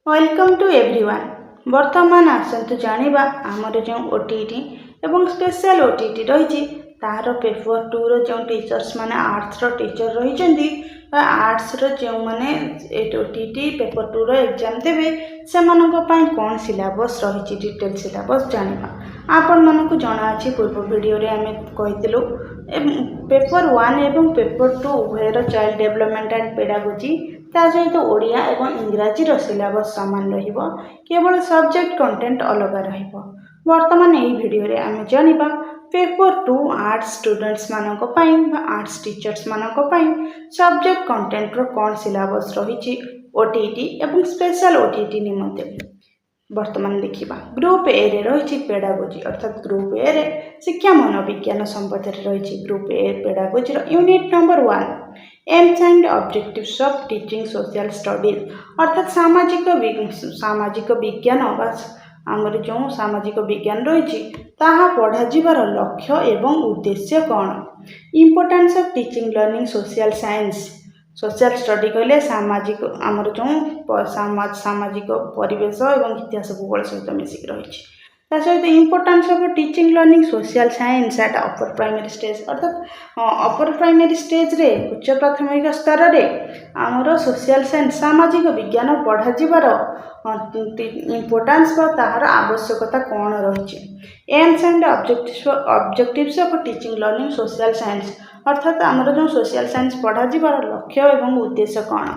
Welcome to everyone. वर्तमान आसतु जानिबा आमर जो ओटीटी एवं स्पेशल ओटीटी रही तार पेपर 2 रो जो टीचर्स माने आर्ट्स रो टीचर रही आर्ट्स रो जो माने ओटीटी पेपर 2 रो एग्जाम देबे से मानक पई कोन सिलेबस रही डिटेल सिलेबस जानिबा आपण मानक जना अछि। पूर्व वीडियो रे आमे कहितलु पेपर 1 एवं पेपर 2 उभयर चाइल्ड डेवलपमेंट एंड पेडागोजी ता सहित ओडिया एवं इंग्राजी रो सिलेबस सामान रहिबो, केवल सब्जेक्ट कंटेंट अलग रहिबो। वर्तमान एही वीडियो रे आमे जानिबा पेपर 2 आर्ट्स स्टूडेंट्स मानक पई आर्ट्स टीचर्स मानक पई सब्जेक्ट कंटेंट रो कोन सिलेबस रहिछि ओटीटी एवं स्पेशल ओटीटी निमंते। वर्तमान देखिबा ग्रुप ए रे रही पेडागोजी अर्थात ग्रुप ए रे शिक्षा मनोविज्ञान संबंध रे रही ग्रुप ए पेडागोजी रो unit number 1 aims and objectives of teaching social studies अर्थात सामाजिक विज्ञान आमर जो सामाजिक विज्ञान रही ताहा पढ़ा जीवार लक्ष्य एवं उद्देश्य कौन। Importance of teaching learning social science social study कहले सामाजिक आमर जो सामाजिक परिवेश एवं इतिहास भूगोल सहित मिसिक रही सहित importance of teaching learning social science at upper primary stage अर्थात अपर प्राइमरी स्टेज रे उच्च प्राथमिक स्तर रे आमर सोशल साइंस सामाजिक विज्ञान पढ़ा जीवार इंपोर्टेंस ताहार आवश्यकता कौन रही। AIIMS and objectives of teaching learning social science अर्थात आमर जो सोशल साइंस पढ़ा जीवार लक्ष्य एवं उद्देश्य कौन।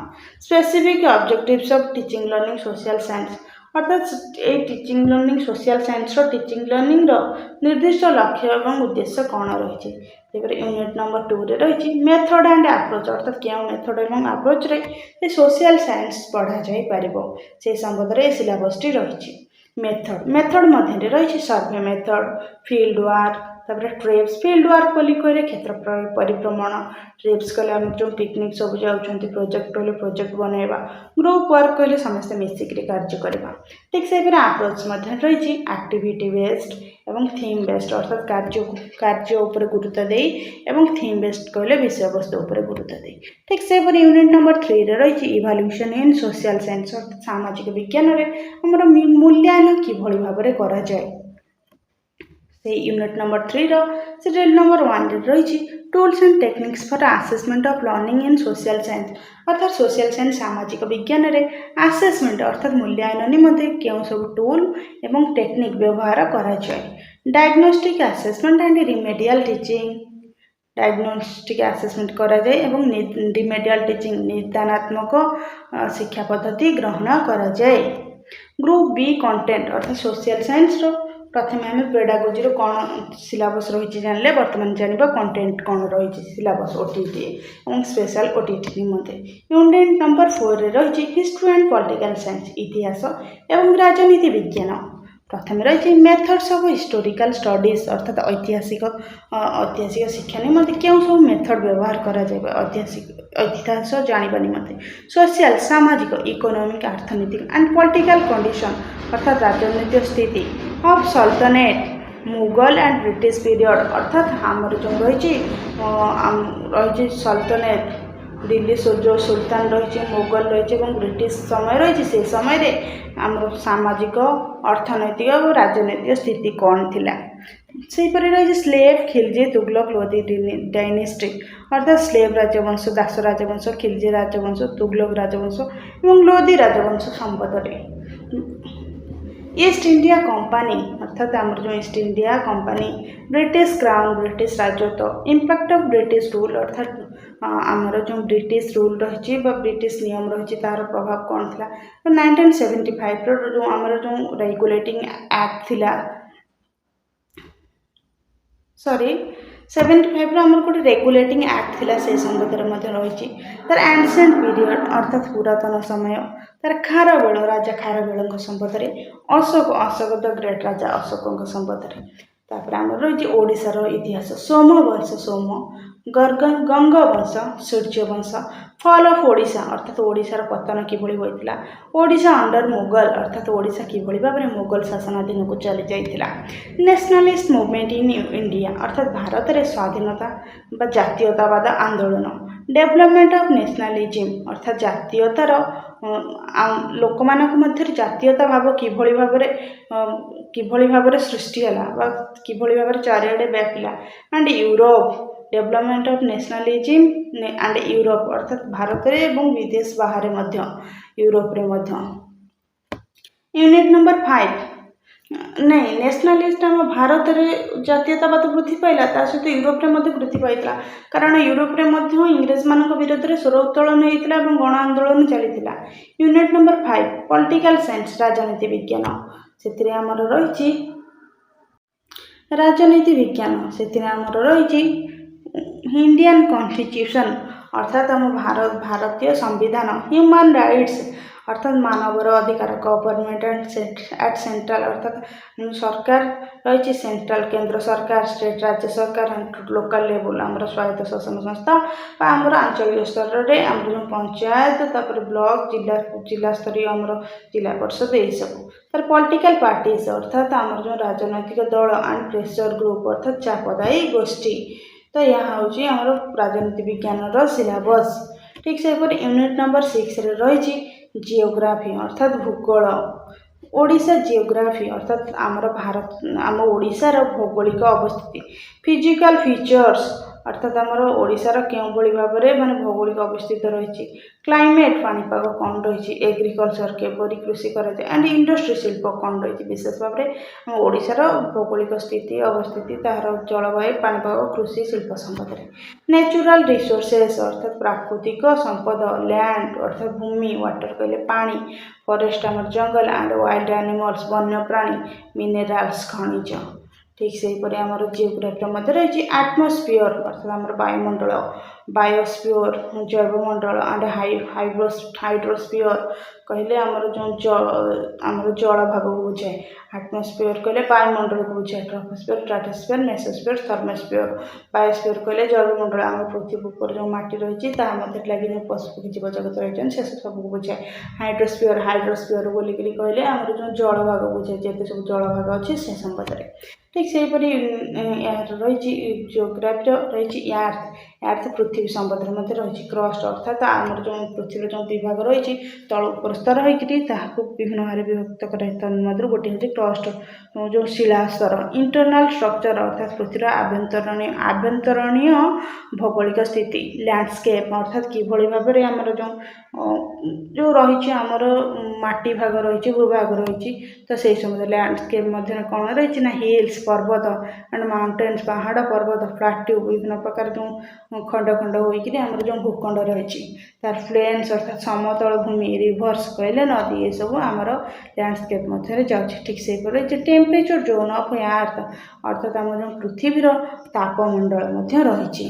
Specific objectives of teaching learning social science अर्थात ये teaching learning social science teaching learning निर्दिष्ट लक्ष्य एवं उद्देश्य कौन रही। यूनिट नंबर 2 रे रही मेथड एंड अप्रोच अर्थात क्यों मेथड एवं अप्रोच रे सोशल साइंस पढ़ा जाई परिबो से संबंध रे सिलेबस टी रही। मेथड मध्य रही सर्वे मेथड फील्ड वर्क तापर ट्रिप्स फील्ड वर्क बोली कहले क्षेत्र परिभ्रमण ट्रिप्स कहले हम जो पिकनिक सब जाउछंती प्रोजेक्ट कहले प्रोजेक्ट बनैबा ग्रुप वर्क कहले समस्त मिसिक रे कार्य करबा। ठीक से फिर अप्रोच मध्य रही एक्टिविटी बेस्ड एवं थीम बेस्ड अर्थात कार्य ऊपर गुरुत्व देई एवं थीम बेस्ड कहले विषय वस्तु ऊपर गुरुत्व देई। ठीक से फिर यूनिट नंबर 3 रे रही इवैल्यूएशन इन सोशल साइंस अर्थात सामाजिक विज्ञान रे हमर मूल्यांकन किभଳି भाबरे करा जाय से यूनिट नंबर 3 रो सीरियल नंबर 1 रे रही tools and techniques for assessment of learning in social science अर्थात सोशल साइंस सामाजिक विज्ञान रे असेसमेंट अर्थात मूल्यांकन निमंते केउ सब टूल एवं टेक्निक व्यवहार करा जाय। Diagnostic assessment and remedial teaching diagnostic assessment करा जाय एवं रिमेडियल टीचिंग निदानात्मक शिक्षा पद्धति ग्रहण करा जाय। ग्रुप बी कंटेंट अर्थात सोशल साइंस रो प्रथम आम पेडागोजी रो कौन सिलेबस रही जानले वर्तमान जानिबा कंटेंट कौन रही सिलेबस ओटीटी और स्पेशल ओटीटी निमंते। यूनिट नंबर 4 रे रही हिस्ट्री एंड पॉलिटिकल साइंस इतिहास एवं राजनीति विज्ञान प्रथम रही मेथड्स ऑफ हिस्टोरिकल स्टडीज अर्थात ऐतिहासिक शिक्षा निमंते क्यों सब मेथड व्यवहार करा जाय इतिहास जानिबा निमंते। सोशल सामाजिक इकोनॉमिक अर्थनैतिक एंड पॉलिटिकल कंडीशन अर्थात राजनीतिक स्थिति of sultanate Mughal and British period अर्थात आमर जो रही सल्तनेट दिल्ली जो सुल्तान रही मुगल रही ब्रिटिश समय रही से समय रे आमर सामाजिक अर्थनैतिक और राजनैतिक स्थिति कौन थिला। सेहीपरि रही स्लेव खिलजी तुगलक लोधी डायनेस्टी अर्थात स्लेव राजवंश दास राजवंश खिलजी राजवंश तुगलक राजवंश और लोधी राजवंश संबंध ईस्ट इंडिया कंपनी अर्थात आमर जो East India Company British crown British राजत्व इम्पैक्ट ऑफ ब्रिटिश रूल अर्थात आमर जो ब्रिटिश रूल रही ब्रिटिश नियम रही तार प्रभाव कौन थिला। 1975 रो जो आमर जो रेगुलेटिंग एक्ट थिला 75 रो आमर गोटे रेगुलेटिंग एक्ट थिला से संबंध रही तार एंशिएंट पीरियड अर्थात पुरातन समय तार खारवेल राजा खारवेल संबंध अशोक द ग्रेट राजा अशोक संबंध तापर आमर रही ओडिशार इतिहास सोम वर्ष सोम गंग वंश सूर्य वंश फॉल ऑफ ओडिशा अर्थात ओडिशार पतन किभଳି होइतिला ओडिशा अंडर मुगल अर्थात ओडिशा किभଳି भाबरे मुगल शासनाधीन को चली जाइतिला। नेशनलिस्ट मूवमेंट इन इंडिया अर्थात भारत रे स्वाधीनता बा जातीयतावाद आंदोलन डेवलपमेंट ऑफ नेशनलिज्म अर्थात जातीयतार लोक मध्य जातीयता भाव किभଳି भाବରେ सृष्टि ହେଲା ବା किभଳି भाବରେ चारिआडे व्यापिला and Europe development of nationalism and Europe अर्थात भारत रे एवं विदेश बाहर यूरोप रे मध्य। यूनिट नंबर 5 नहीं नेशनलिस्ट आम भारत में जातीयतावाद वृद्धि पाइला ता सहित यूरोप रे वृद्धि पाइला कारण यूरोप रे इंग्रेज मान विरोध में स्वर उत्तोलन होता और गण आंदोलन चली। यूनिट नंबर 5 पॉलिटिकल साइंस राजनीति विज्ञान से आमर रही राजनीति विज्ञान से आमर रही इंडियन कॉन्स्टिट्यूशन अर्थात आम भारतीय संविधान ह्यूमन राइट्स अर्थात मानवर अधिकार गवर्नमेंट एट सेंट्रल अर्थात सरकार रही सेंट्रल केंद्र सरकार स्टेट राज्य सरकार लोकल लेवल आम स्वायत्त शासन संस्था आमर आंचलिक स्तर में आम जो पंचायत तापर ब्लॉक जिला स्तरीय आमर जिला परिषद यही सब तर पॉलिटिकल पार्टीज अर्थात आमर जो राजनैतिक दल एंड प्रेशर ग्रुप अर्थात चापदायी गोष्ठी। तो यहाँ हूँ आमर राजनीति विज्ञान सिलेबस ठीक से यूनिट नंबर 6 रही जियोग्राफी अर्थात भूगोल ओडिशा जियोग्राफी अर्थात आमर भारत आम ओडिशार भौगोलिक अवस्थिति फिजिकल फीचर्स अर्थात आमर ओडिशार केउं भली भाव माने भौगोलिक अवस्थित रही क्लाइमेट पानीपाग कौन रही एग्रिकल्चर केपरी कृषि कराए एंड इंडस्ट्री शिल्प कौन रही विशेष भाव में आम ओडिशार भौगोलिक स्थिति अवस्थिति तार जलवायु पानीपाग कृषि शिल्प संबंध में। नेचुरल रिसोर्सेस अर्थात प्राकृतिक संपद लैंड अर्थात भूमि वाटर कहले पानी फॉरेस्ट आमर जंगल एंड वाइल्ड एनिमल्स वन्य प्राणी मिनेराल्स खनिज ठीक से आमर जियोग्राफी मध्य रही एटमोस्फियर अर्थात आमर वायुमंडल बायोस्फियर जैवमंडल एंड हाइड्रोस्फियर कहले आमर जो आमर जल भाग को बुझाए एटमोस्फियर कहले वायुमंडल को बुझाए troposphere stratosphere mesosphere thermosphere biosphere कहले जैवमंडल आम पृथ्वी ऊपर जो माटी रही लगे जो पशु जीव जगत रही से सब को बुझाए हाइड्रोस्फियर बोलिकी कहले आमर जो जल भाग बुझाए जिते सब जल भाग अच्छे से संबंध में ठीक से रही जियोग्राफी रही अर्थ पृथ्वी संबंध में रही क्रस्ट अर्थात आमर जो पृथ्वी जो विभाग रही तल उपर स्तर होती विभिन्न भाव विभक्त कर गोटे हूँ क्रस्ट जो शिला स्तर इंटरनाल स्ट्रक्चर अर्थात पृथ्वी आभ्यंतरणीय भौगोलिक स्थिति लैंडस्केप अर्थात किभली भाव में आमर जो रही आमर माटी भाग रही भूभाग रही तो से समय लैंडस्केप मध्य कौन रही ना हिल्स पर्वत एंड माउंटेन्स पहाड़ पर्वत प्लाट्यू विभिन्न प्रकार जो खंड खंड होकर आमर जो भूखंड रही तार प्लेन्स अर्थात समतल भूमि रिभर्स कहले नदी ये सब आमर लैंडस्केप मध्य जाऊँगी ठीक से टेम्परेचर जोन ऑफ अर्थ अर्थात आम जो पृथ्वीर तापमंडल मध्य रही।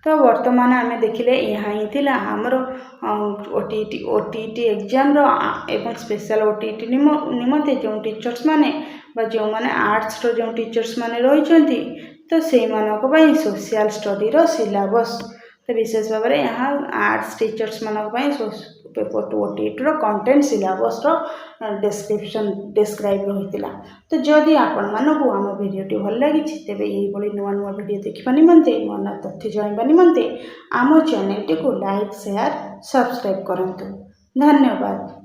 तो वर्तमान आम देखिले यहाँ ही थिला हमर ओटीटी एग्जाम एवं स्पेशल ओटीटी निमंते जो टीचर्स माने बा जो माने आर्ट्स रो जो टीचर्स माने रही तो से मानक पई सोशल स्टडी रो सिलेबस तो विशेष भाव में यहाँ आर्ट्स टीचर्स मानक पई पेपर टू ओटीटी रो कंटेंट सिलेबस रो डिस्क्रिप्शन डिस्क्राइब रही। तो जदि आपण मानक आम भिडियोटी भल लगी तेज ये नुआ नुआ भिडियो देखा निमंते नुआ नुआ तथ्य जाना निमंते आम चैनल टी को लाइक शेयर सब्सक्राइब करंतु। धन्यवाद।